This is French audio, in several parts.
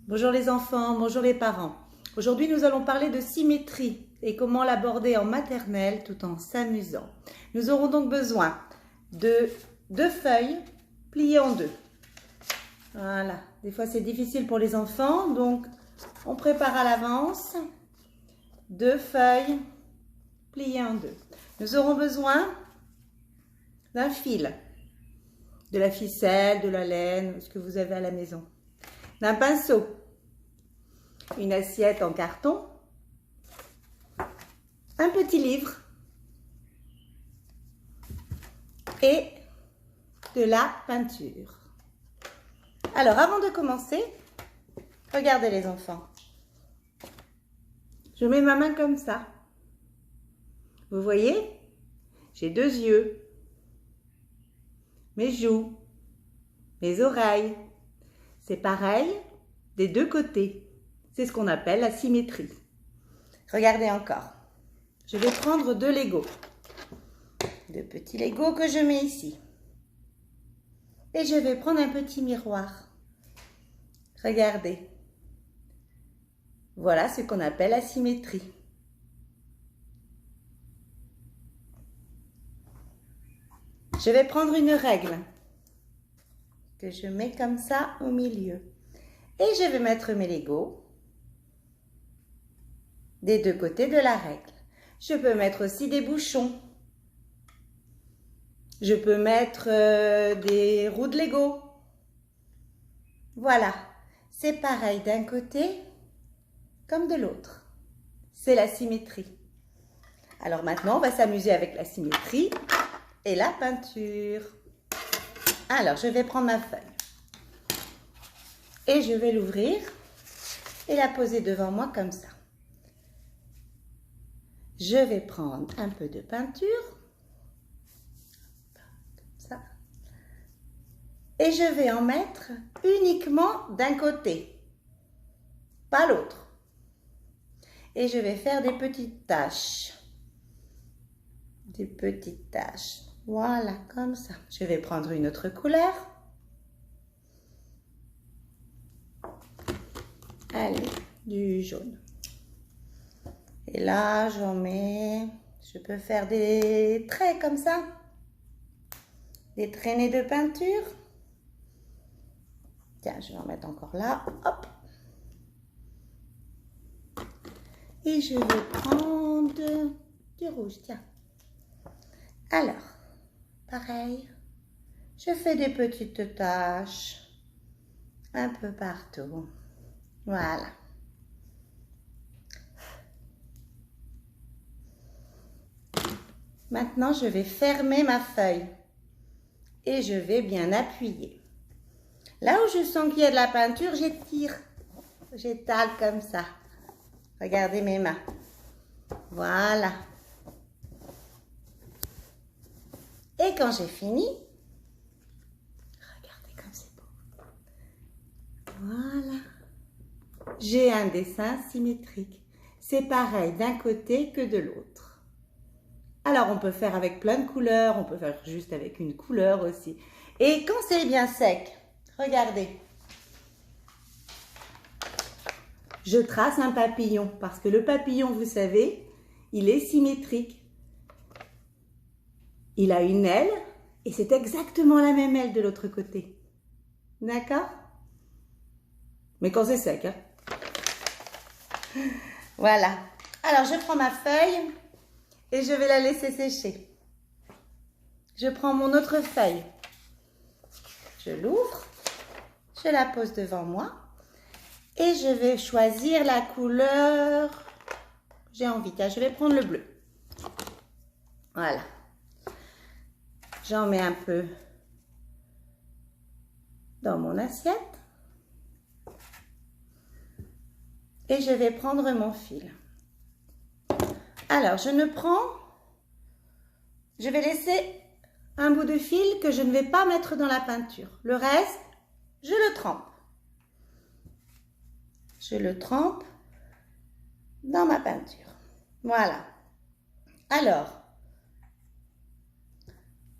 Bonjour les enfants, bonjour les parents. Aujourd'hui, nous allons parler de symétrie et comment l'aborder en maternelle tout en s'amusant. Nous aurons donc besoin de 2 feuilles pliées en 2. Voilà, des fois c'est difficile pour les enfants, donc on prépare à l'avance 2 feuilles pliées en 2. Nous aurons besoin d'un fil, de la ficelle, de la laine, ce que vous avez à la maison, d'un pinceau, une assiette en carton, un petit livre et de la peinture. Alors, avant de commencer, regardez les enfants. Je mets ma main comme ça. Vous voyez? J'ai 2 yeux, mes joues, mes oreilles. C'est pareil des 2 côtés. C'est ce qu'on appelle la symétrie. Regardez encore. Je vais prendre 2 Legos. 2 petits Legos que je mets ici. Et je vais prendre un petit miroir. Regardez. Voilà ce qu'on appelle la symétrie. Je vais prendre une règle que je mets comme ça au milieu. Et je vais mettre mes Legos des 2 côtés de la règle. Je peux mettre aussi des bouchons. Je peux mettre des roues de Lego. Voilà, c'est pareil d'un côté comme de l'autre. C'est la symétrie. Alors maintenant, on va s'amuser avec la symétrie et la peinture. Alors, je vais prendre ma feuille et je vais l'ouvrir et la poser devant moi comme ça. Je vais prendre un peu de peinture, comme ça, et je vais en mettre uniquement d'un côté, pas l'autre. Et je vais faire des petites taches. Des petites taches. Voilà, comme ça. Je vais prendre une autre couleur. Allez, du jaune. Et là, j'en mets... Je peux faire des traits comme ça. Des traînées de peinture. Tiens, je vais en mettre encore là. Hop. Et je vais prendre du rouge, tiens. Alors, pareil, je fais des petites taches un peu partout. Voilà. Maintenant, je vais fermer ma feuille et je vais bien appuyer. Là où je sens qu'il y a de la peinture, j'étire, j'étale comme ça. Regardez mes mains. Voilà. Et quand j'ai fini, regardez comme c'est beau. Voilà. J'ai un dessin symétrique. C'est pareil d'un côté que de l'autre. Alors, on peut faire avec plein de couleurs, on peut faire juste avec une couleur aussi. Et quand c'est bien sec, regardez. Je trace un papillon parce que le papillon, vous savez, il est symétrique. Il a une aile et c'est exactement la même aile de l'autre côté. D'accord? Mais quand c'est sec, hein? Voilà. Alors, je prends ma feuille et je vais la laisser sécher. Je prends mon autre feuille. Je l'ouvre. Je la pose devant moi. Et je vais choisir la couleur que j'ai envie. Tiens, je vais prendre le bleu. Voilà. J'en mets un peu dans mon assiette. Et je vais prendre mon fil. Alors, je vais laisser un bout de fil que je ne vais pas mettre dans la peinture. Le reste, je le trempe. Je le trempe dans ma peinture. Voilà. Alors,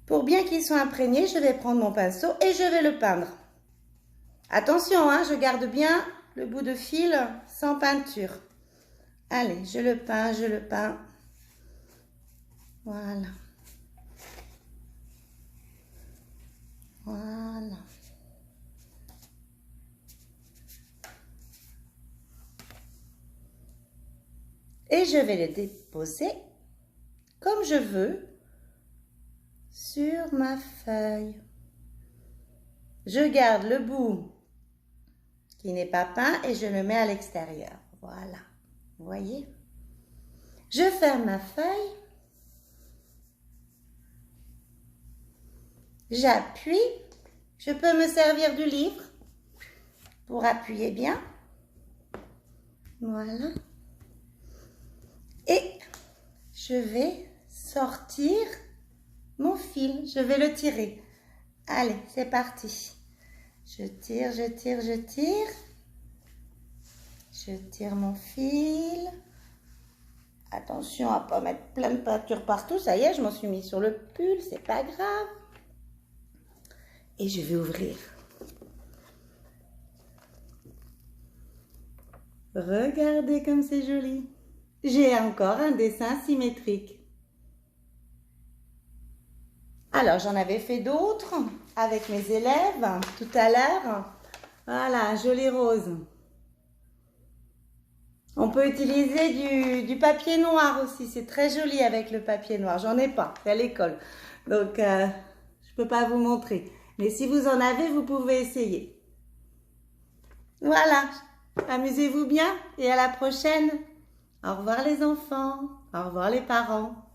pour bien qu'il soit imprégné, je vais prendre mon pinceau et je vais le peindre. Attention, hein, je garde bien le bout de fil sans peinture. Allez, je le peins, je le peins. Voilà. Voilà. Et je vais le déposer comme je veux sur ma feuille. Je garde le bout qui n'est pas peint et je le mets à l'extérieur. Voilà. Vous voyez? Je ferme ma feuille. J'appuie. Je peux me servir du livre pour appuyer bien. Voilà. Et je vais sortir mon fil. Je vais le tirer. Allez, c'est parti. Je tire, je tire, je tire. Je tire mon fil. Attention à ne pas mettre plein de peinture partout. Ça y est, je m'en suis mis sur le pull. C'est pas grave. Et je vais ouvrir. Regardez comme c'est joli. J'ai encore un dessin symétrique. Alors, j'en avais fait d'autres avec mes élèves tout à l'heure. Voilà, un joli rose. On peut utiliser du papier noir aussi. C'est très joli avec le papier noir. J'en ai pas, c'est à l'école. Donc, je peux pas vous montrer. Mais si vous en avez, vous pouvez essayer. Voilà. Amusez-vous bien et à la prochaine. Au revoir les enfants. Au revoir les parents.